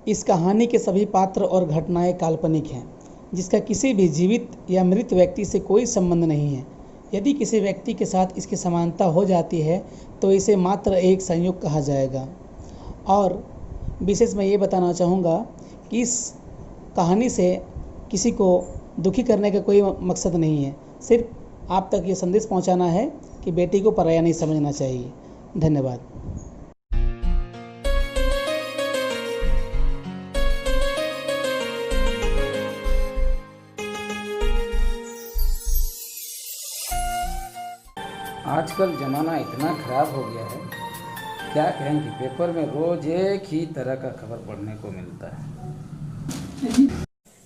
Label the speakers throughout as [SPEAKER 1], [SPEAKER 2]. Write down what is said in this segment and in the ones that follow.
[SPEAKER 1] इस कहानी के सभी पात्र और घटनाएं काल्पनिक हैं, जिसका किसी भी जीवित या मृत व्यक्ति से कोई संबंध नहीं है। यदि किसी व्यक्ति के साथ इसकी समानता हो जाती है तो इसे मात्र एक संयोग कहा जाएगा। और विशेष मैं ये बताना चाहूँगा कि इस कहानी से किसी को दुखी करने का कोई मकसद नहीं है, सिर्फ आप तक ये संदेश पहुंचाना है कि बेटी को पराया नहीं समझना चाहिए। धन्यवाद।
[SPEAKER 2] आजकल ज़माना इतना ख़राब हो गया है, क्या कहें कि पेपर में रोज़ एक ही तरह का खबर पढ़ने को मिलता है।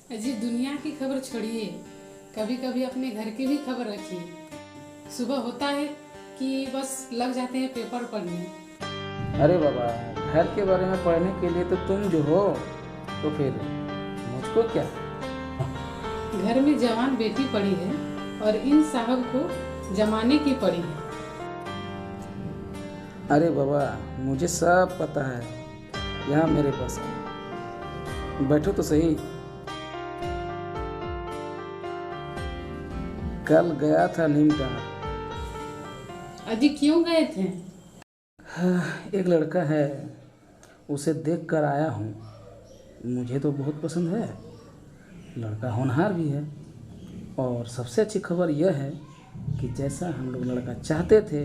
[SPEAKER 3] अजी दुनिया की खबर छोड़िए, कभी कभी अपने घर की भी खबर रखिए। सुबह होता है कि बस लग जाते हैं पेपर पढ़ने।
[SPEAKER 2] अरे बाबा, घर के बारे में पढ़ने के लिए तो तुम जो हो, तो फिर मुझको क्या।
[SPEAKER 3] घर में जवान बेटी पड़ी है और इन साहब को जमाने की पड़ी है।
[SPEAKER 2] अरे बाबा, मुझे सब पता है, यहाँ मेरे पास बैठो तो सही। कल गया था नीमटाना।
[SPEAKER 3] अजी क्यों गए थे?
[SPEAKER 2] एक लड़का है, उसे देख कर आया हूँ। मुझे तो बहुत पसंद है, लड़का होनहार भी है। और सबसे अच्छी खबर यह है कि जैसा हम लोग लड़का चाहते थे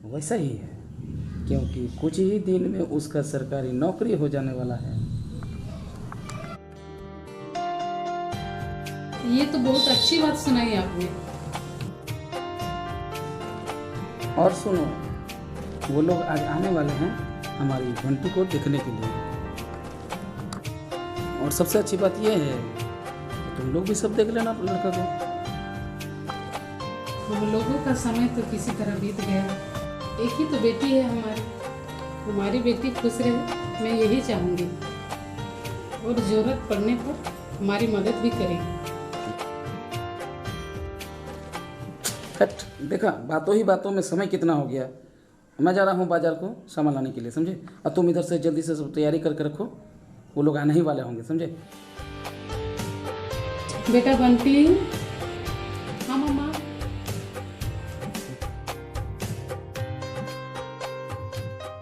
[SPEAKER 2] वैसा ही है, क्योंकि कुछ ही दिन में उसका सरकारी नौकरी हो जाने वाला है।
[SPEAKER 3] ये तो बहुत अच्छी बात सुनाई आपने।
[SPEAKER 2] और सुनो, वो लोग आज आने वाले हैं हमारी घंटी को देखने के लिए। और सबसे अच्छी बात यह है कि तुम लोग भी सब देख लेना लड़का को।
[SPEAKER 3] हम लोगों का समय तो किसी तरह बीत गया। एक ही तो बेटी है हमारी बेटी खुश रहे, मैं यही चाहूँगी। और ज़रूरत पड़ने पर हमारी मदद भी करेगी।
[SPEAKER 2] हट, देखा, बातों ही बातों में समय कितना हो गया। मैं जा रहा हूँ बाजार को सामान लाने के लिए, समझे। और तुम इधर से जल्दी से सब तैयारी करके रखो, वो लोग आने ही वाले होंगे, समझे।
[SPEAKER 3] बेटा बंटी। हाँ मम्मा।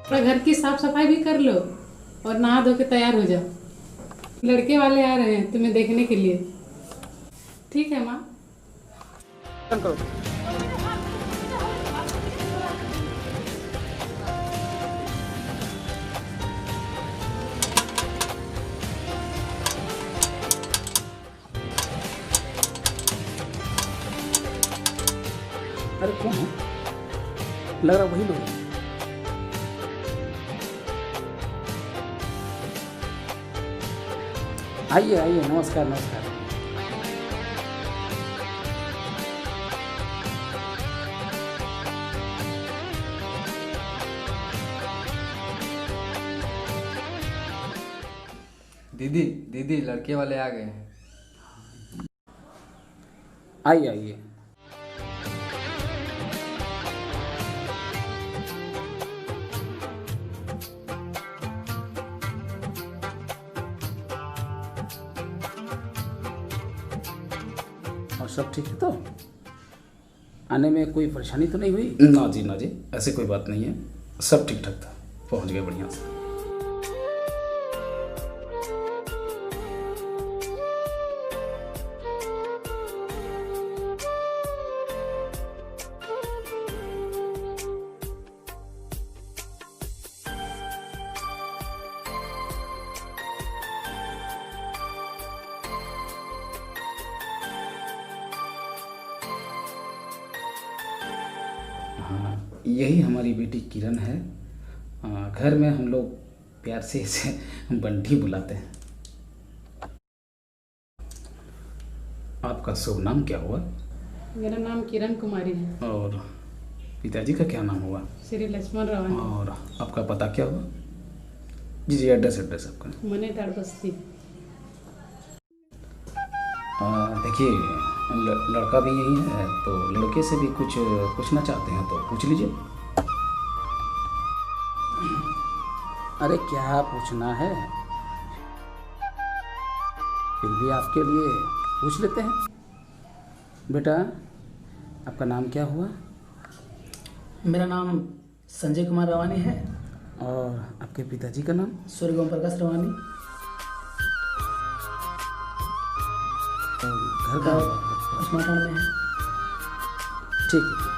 [SPEAKER 3] थोड़ा घर की साफ सफाई भी कर लो और नहा धो के तैयार हो जाओ। लड़के वाले आ रहे हैं तुम्हें देखने के लिए। ठीक है माँ।
[SPEAKER 2] करो। अरे कौन है? लग रहा वही लोग हैं। आइए आइए, नमस्कार नमस्कार।
[SPEAKER 4] दीदी दीदी, लड़के वाले आ गए हैं।
[SPEAKER 2] आइए आइए। और सब ठीक है तो? आने में कोई परेशानी तो नहीं हुई? ना जी, ऐसी कोई बात नहीं है, सब ठीक ठाक था, पहुंच गए बढ़िया से। हाँ, यही हमारी बेटी किरण है। घर में हम लोग प्यार से इसे बंटी बुलाते हैं। आपका शुभ नाम क्या हुआ?
[SPEAKER 3] मेरा नाम किरण कुमारी है।
[SPEAKER 2] और पिताजी का क्या नाम हुआ?
[SPEAKER 3] श्री लक्ष्मण राव।
[SPEAKER 2] और आपका पता क्या हुआ? जी, एड्रेस आपका।
[SPEAKER 3] मने टाड़ बस्ती।
[SPEAKER 2] देखिए, लड़का भी यही है, तो लड़के से भी कुछ पूछना चाहते हैं तो पूछ लीजिए। अरे क्या पूछना है? फिर भी आपके लिए पूछ लेते हैं। बेटा, आपका नाम क्या हुआ?
[SPEAKER 1] मेरा नाम संजय कुमार रवानी है।
[SPEAKER 2] और आपके पिताजी का नाम?
[SPEAKER 1] सूर्य ओम प्रकाश रवानी।
[SPEAKER 2] और घर का?
[SPEAKER 1] उस्माटाउन में है।
[SPEAKER 2] ठीक है।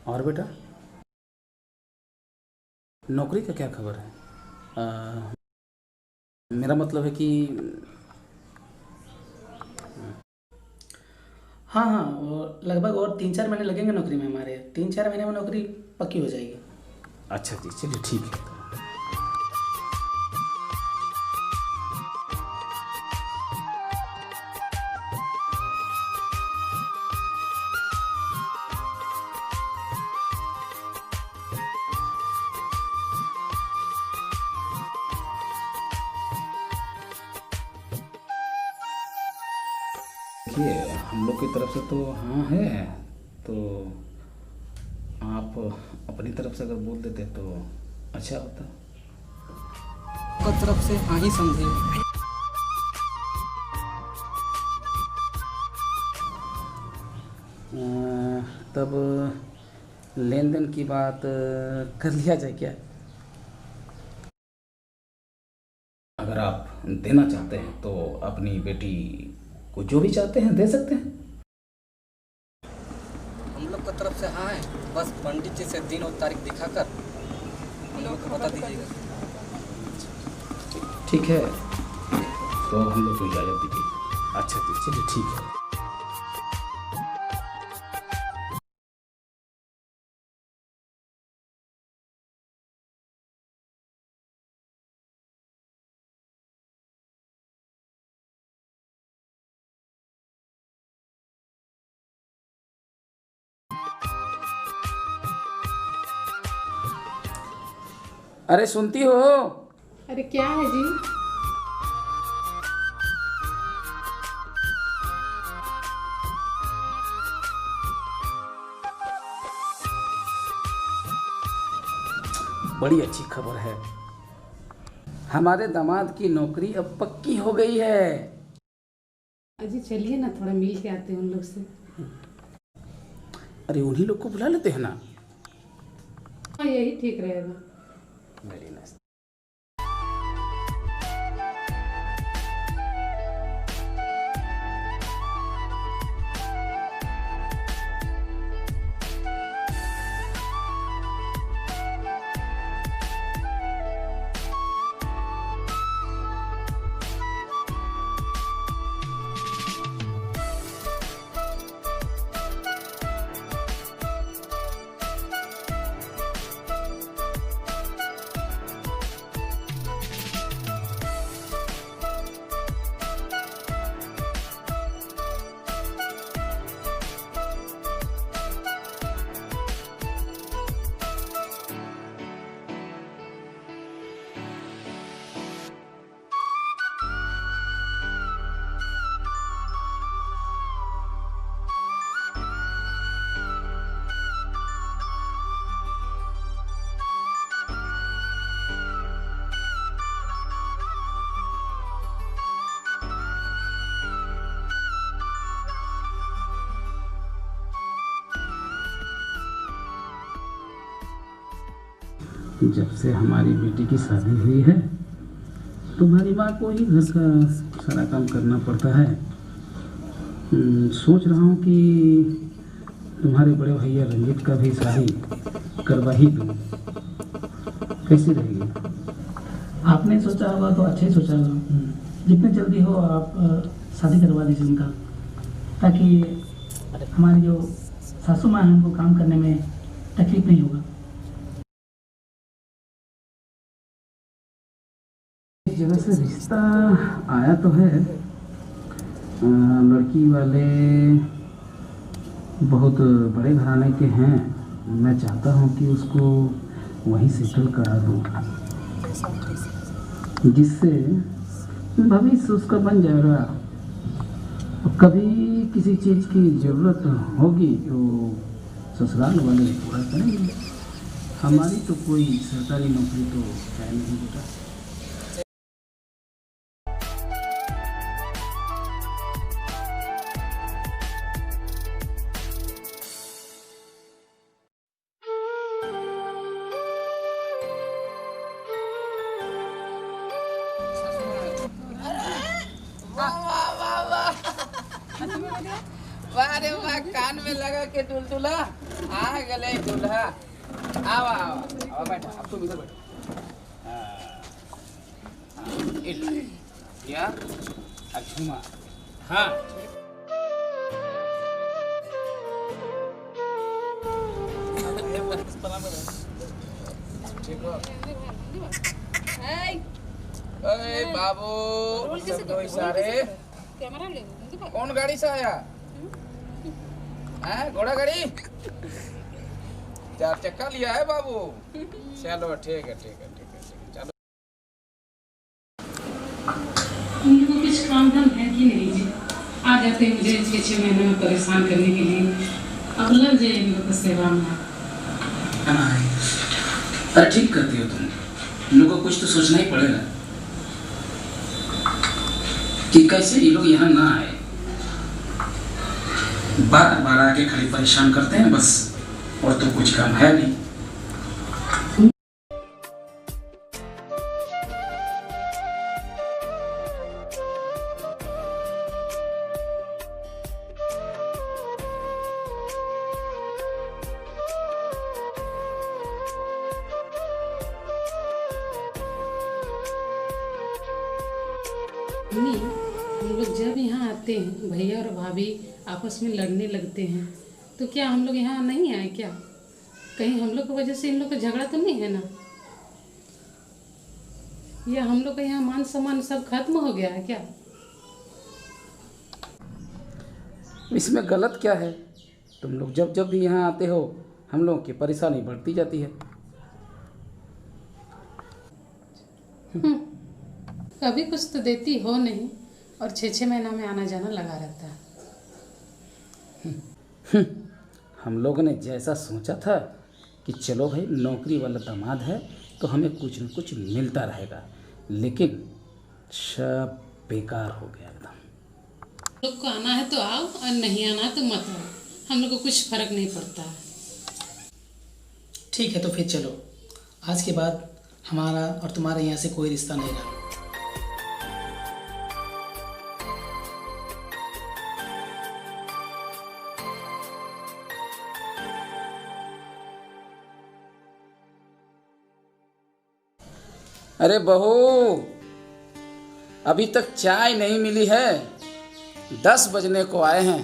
[SPEAKER 2] और बेटा, नौकरी का क्या खबर है? मेरा मतलब है कि
[SPEAKER 1] हाँ हाँ, वो लगभग और 3-4 महीने लगेंगे नौकरी में। हमारे 3-4 महीने में नौकरी पक्की हो जाएगी।
[SPEAKER 2] अच्छा जी, चलिए ठीक है। देखिए, हम लोग की तरफ से तो हाँ है, तो आप अपनी तरफ से अगर बोल देते तो अच्छा होता।
[SPEAKER 5] आपकी तरफ से हाँ ही समझे।
[SPEAKER 2] तब लेन देन की बात कर लिया जाए क्या? अगर आप देना चाहते हैं तो अपनी बेटी को जो भी चाहते हैं दे सकते हैं।
[SPEAKER 5] हम लोग की तरफ से हाँ है, बस पंडित जी से दिन और तारीख दिखाकर हम लोग को बता दीजिएगा।
[SPEAKER 2] ठीक है, तो हम लोग को इजाज़त दीजिए। अच्छा जी, चलिए ठीक है। अरे सुनती हो?
[SPEAKER 3] अरे क्या है जी?
[SPEAKER 2] बड़ी अच्छी खबर है, हमारे दामाद की नौकरी अब पक्की हो गई है।
[SPEAKER 3] अजी चलिए ना, थोड़ा मिल के आते हैं उन लोग से।
[SPEAKER 2] अरे उन्हीं लोग को बुला लेते हैं ना।
[SPEAKER 3] हाँ, यही ठीक रहेगा।
[SPEAKER 2] Very nice. जब से हमारी बेटी की शादी हुई है, तुम्हारी माँ को ही घर का सारा काम करना पड़ता है। सोच रहा हूँ कि तुम्हारे बड़े भैया रंजीत का भी शादी करवा ही दूँ। कैसी रहेगी?
[SPEAKER 1] आपने सोचा होगा तो अच्छा ही सोचा होगा। जितनी जल्दी हो आप शादी करवा दीजिए उनका, ताकि हमारी जो सासू माँ हैं उनको काम करने में तकलीफ नहीं होगा।
[SPEAKER 2] इस जगह से रिश्ता आया तो है, लड़की वाले बहुत बड़े घराने के हैं। मैं चाहता हूँ कि उसको वहीं सेटल करा दूँ, जिससे भविष्य उसका बन जाएगा। कभी किसी चीज़ की ज़रूरत होगी तो ससुराल वाले पूरा करेंगे। हमारी तो कोई सरकारी नौकरी तो है नहीं बेटा। वाह रे वाह, कान में लगा के दुल्हा आ गले दुल्हा। आओ आओ आओ बैठो, अब तुम इधर बैठो। या झूमा। हाँ ठीक हो? अरे बाबू सब दो इशारे। कौन गाड़ी से आया है? घोड़ा गाड़ी 4 चक्का लिया है बाबू। चलो ठीक है ठीक है ठीक है चलो।
[SPEAKER 3] इनको कुछ काम धाम है कि नहीं जी? आ जाते हैं मुझे 6 महीने में परेशान करने के लिए। अब लग जाए इन लोग को सेवा में।
[SPEAKER 2] अरे ठीक करती हो तुम, लोगों को कुछ तो सोचना ही पड़ेगा कि कैसे ये लोग यहाँ ना आए। बार बार आके खाली परेशान करते हैं बस, और तो कुछ काम है नहीं।
[SPEAKER 3] मम्मी, हम लोग जब यहाँ आते हैं भैया और भाभी आपस में लड़ने लगते हैं, तो क्या हम लोग यहाँ नहीं आए क्या? कहीं हम लोग की वजह से इन लोग का झगड़ा तो नहीं है ना? या हम लोग का यहाँ मान सम्मान सब खत्म हो गया है क्या?
[SPEAKER 2] इसमें गलत क्या है? तुम लोग जब जब भी यहाँ आते हो हम लोगों की परेशानी बढ़ती जाती है।
[SPEAKER 3] कभी कुछ तो देती हो नहीं, और 6 महीना में आना जाना लगा रहता है।
[SPEAKER 2] हम लोगों ने जैसा सोचा था कि चलो भाई नौकरी वाला दामाद है तो हमें कुछ न कुछ मिलता रहेगा, लेकिन सब बेकार हो गया एकदम।
[SPEAKER 3] लोग को आना है तो आओ, और नहीं आना है तो मत आओ, हम लोग को कुछ फर्क नहीं पड़ता है।
[SPEAKER 1] ठीक है तो फिर चलो, आज के बाद हमारा और तुम्हारे यहाँ से कोई रिश्ता नहीं रहा।
[SPEAKER 2] अरे बहू, अभी तक चाय नहीं मिली है। 10 बजने को आए हैं,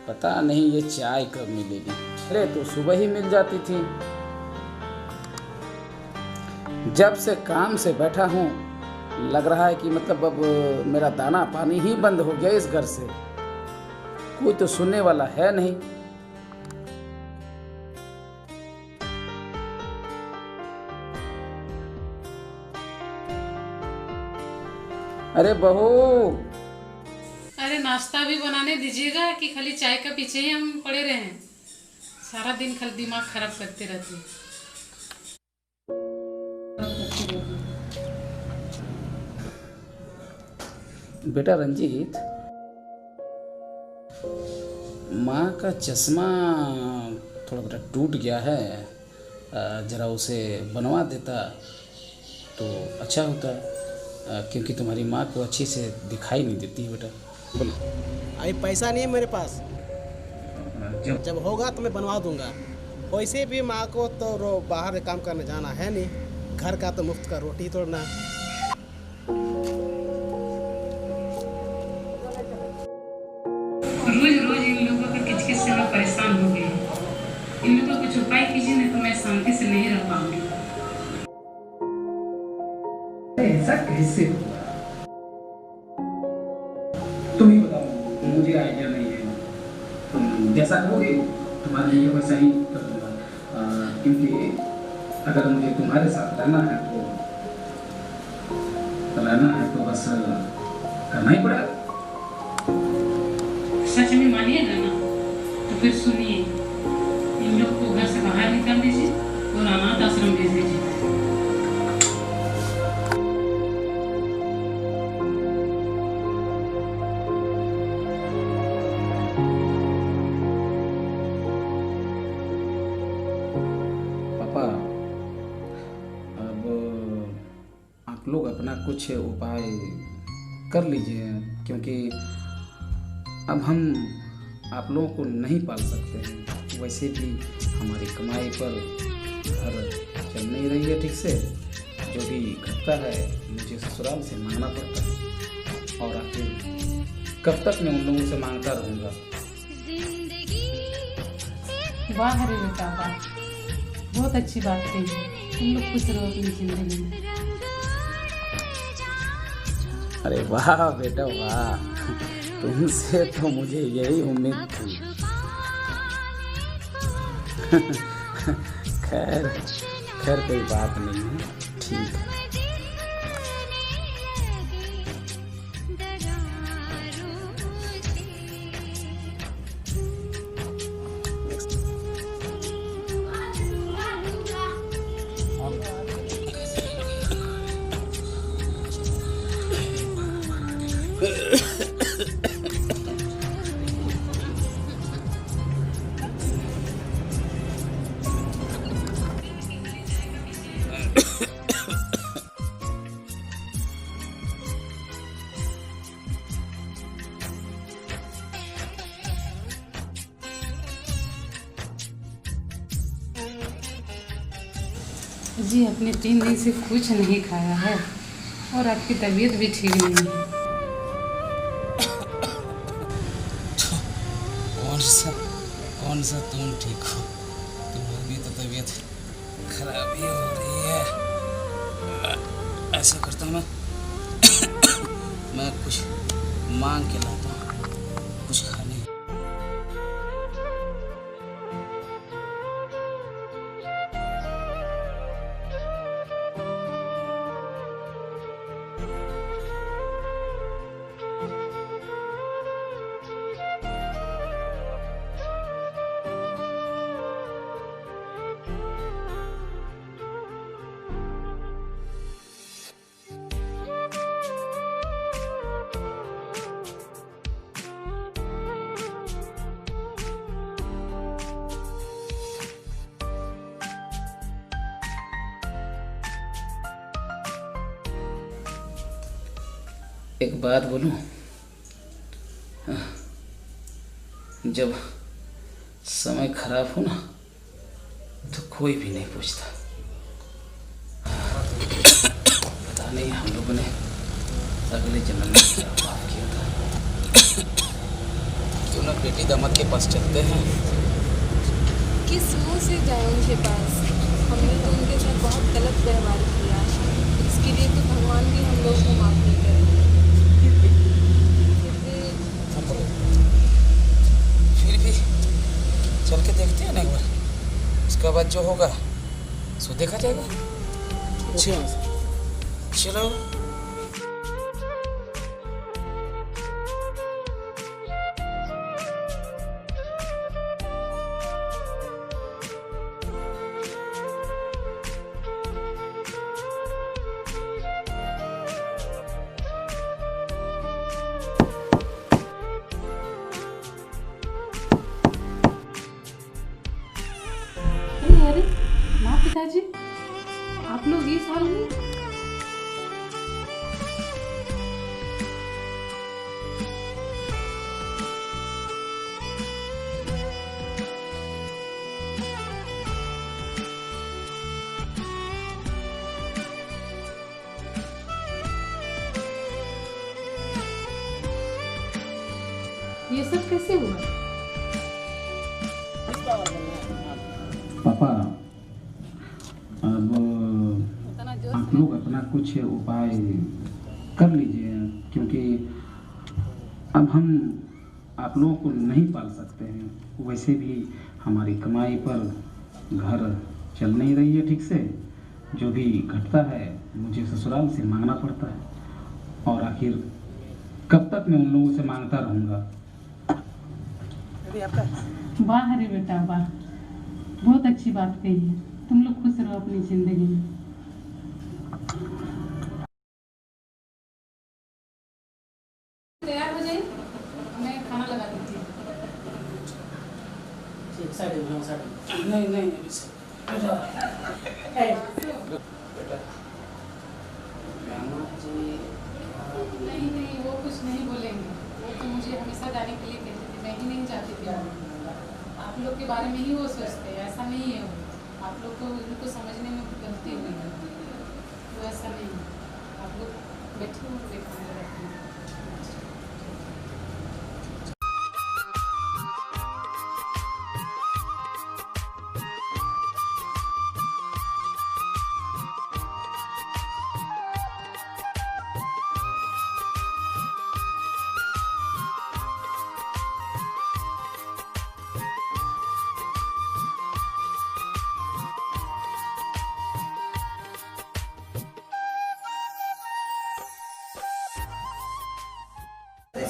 [SPEAKER 2] पता नहीं ये चाय कब मिलेगी। अरे तो सुबह ही मिल जाती थी। जब से काम से बैठा हूँ लग रहा है कि मतलब अब मेरा दाना पानी ही बंद हो गया इस घर से। कोई तो सुनने वाला है नहीं। अरे बहू,
[SPEAKER 3] अरे नाश्ता भी बनाने दीजिएगा कि खाली चाय का पीछे ही हम पड़े रहे हैं? सारा दिन खाली दिमाग खराब करते रहते हैं।
[SPEAKER 2] बेटा रंजीत, माँ का चश्मा थोड़ा बेटा टूट गया है, ज़रा उसे बनवा देता तो अच्छा होता, क्योंकि तुम्हारी माँ को अच्छे से दिखाई नहीं देती है बेटा। बोलो।
[SPEAKER 6] अभी पैसा नहीं है मेरे पास, जब होगा तो मैं बनवा दूंगा। वैसे भी माँ को तो बाहर काम करने जाना है नहीं, घर का तो मुफ्त का रोटी तोड़ना।
[SPEAKER 3] रोज रोज इन लोगों के किचकिच से मैं परेशान हो गई हूँ। इन लोगों को कुछ उपाय कीजिए, नहीं तो मैं शांति से नहीं रह पाऊंगी।
[SPEAKER 2] ऐसा कैसे हुआ? तुम ही बताओ, मुझे आइडिया नहीं है। तुम जैसा कहोगे तुम्हारे लिए वैसा ही कर दूंगा, क्योंकि अगर मुझे तुम्हारे साथ रहना है तो बस करना ही पड़ेगा।
[SPEAKER 3] सच में मानिएगा ना तो फिर सुनिए, इन लोग को घर से बाहर निकाल दीजिए और अनाथ आश्रम भेज दीजिए।
[SPEAKER 2] पापा, अब आप लोग अपना कुछ उपाय कर लीजिए, क्योंकि अब हम आप लोगों को नहीं पाल सकते हैं, वैसे भी हमारी कमाई पर घर चल नहीं रही है ठीक से। जो भी घटता है मुझे ससुराल से मांगना पड़ता है, और आखिर कब तक मैं उन लोगों से मांगता रहूँगा।
[SPEAKER 3] वाह रे बेटा वाह, बहुत अच्छी बात कही है। तुम लोग खुश रहो अपनी ज़िंदगी में।
[SPEAKER 2] अरे वाह बेटा वाह, तुमसे तो मुझे यही उम्मीद थी। खैर खैर कोई बात नहीं है, ठीक है।
[SPEAKER 3] जी अपने 3 दिन से कुछ नहीं खाया है और आपकी तबीयत भी ठीक नहीं है।
[SPEAKER 2] कौन सा तुम ठीक हो? तुम्हारी तो तबीयत खराब ही हो रही है। ऐसा करता हूँ मैं कुछ मांग के लाता हूँ कुछ खाने। एक बात बोलूं, जब समय खराब हो ना तो कोई भी नहीं पूछता। पता नहीं हम लोगों ने अगले जन्म में क्या पाप किया था। क्यों ना बेटी दामाद के पास चलते हैं।
[SPEAKER 7] किस मुंह से जाए उनके पास? हमने तो उनके साथ बहुत गलत व्यवहार किया, इसके लिए तो भगवान भी हम लोग को माफ नहीं करेंगे।
[SPEAKER 2] फिर भी चल के देखते हैं ना एक बार, उसके बाद जो होगा सो देखा जाएगा। चलो।
[SPEAKER 3] अरे माँ पिताजी, आप लोग इस हाल में? ये सब कैसे हुआ?
[SPEAKER 2] पापा, अब आप लोग अपना कुछ उपाय कर लीजिए, क्योंकि अब हम आप लोगों को नहीं पाल सकते हैं। वैसे भी हमारी कमाई पर घर चल नहीं रही है ठीक से। जो भी घटता है मुझे ससुराल से मांगना पड़ता है, और आखिर कब तक मैं उन लोगों से मांगता रहूँगा।
[SPEAKER 3] वाह रे बेटा वाह, बहुत अच्छी बात कही है। तुम लोग खुश रहो अपनी ज़िंदगी में। तैयार हो जाइए, मैं खाना लगा देती हूँ।
[SPEAKER 2] नहीं नहीं
[SPEAKER 3] नहीं नहीं, वो कुछ नहीं बोलेंगे। वो तो मुझे हमेशा जाने के लिए कहते थे। मैं ही नहीं चाहती थी। आप लोग के बारे में ही वो सोचते हैं, ऐसा नहीं है वो। आप लोग को उनको समझने में गलती हुई है, तो ऐसा नहीं है। आप लोग बैठे हो देखा रहते हैं।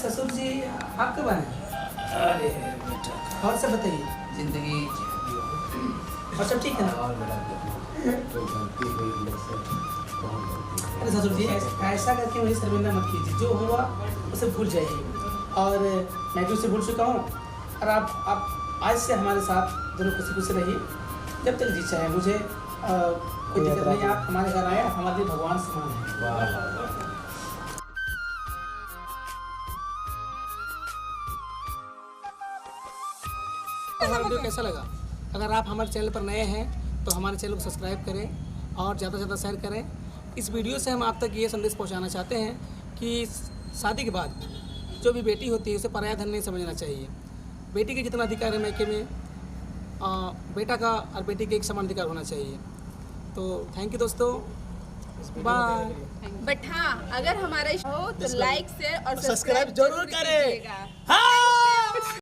[SPEAKER 1] ससुर जी आप कब आए?
[SPEAKER 2] अरे बेटा,
[SPEAKER 1] और सब बताइए,
[SPEAKER 2] जिंदगी
[SPEAKER 1] और सब ठीक है ना? अरे ससुर जी ऐसा करके मुझे शर्मिंदा मत कीजिए, जो हुआ उसे भूल जाइए। और मैं भी उसे भूल चुका हूँ। और आप आज से हमारे साथ दोनों खुशी खुशी रहिए, जब तक जी चाहे। मुझे कोई दिक्कत नहीं, आप हमारे घर आए, हमारे लिए भगवान समान है। हमारा वीडियो कैसा लगा? अगर आप हमारे चैनल पर नए हैं तो हमारे चैनल को सब्सक्राइब करें और ज़्यादा से ज़्यादा शेयर करें। इस वीडियो से हम आप तक ये संदेश पहुंचाना चाहते हैं कि शादी के बाद जो भी बेटी होती है उसे पराया धन नहीं समझना चाहिए। बेटी के जितना अधिकार है मायके में, बेटा का और बेटी के एक समान अधिकार होना चाहिए। तो थैंक यू दोस्तों, बाय।
[SPEAKER 7] बट हाँ, अगर हमारा हो तो लाइक शेयर और
[SPEAKER 6] सब्सक्राइब जरूर करें।
[SPEAKER 7] कीजिएगा।
[SPEAKER 6] हाँ।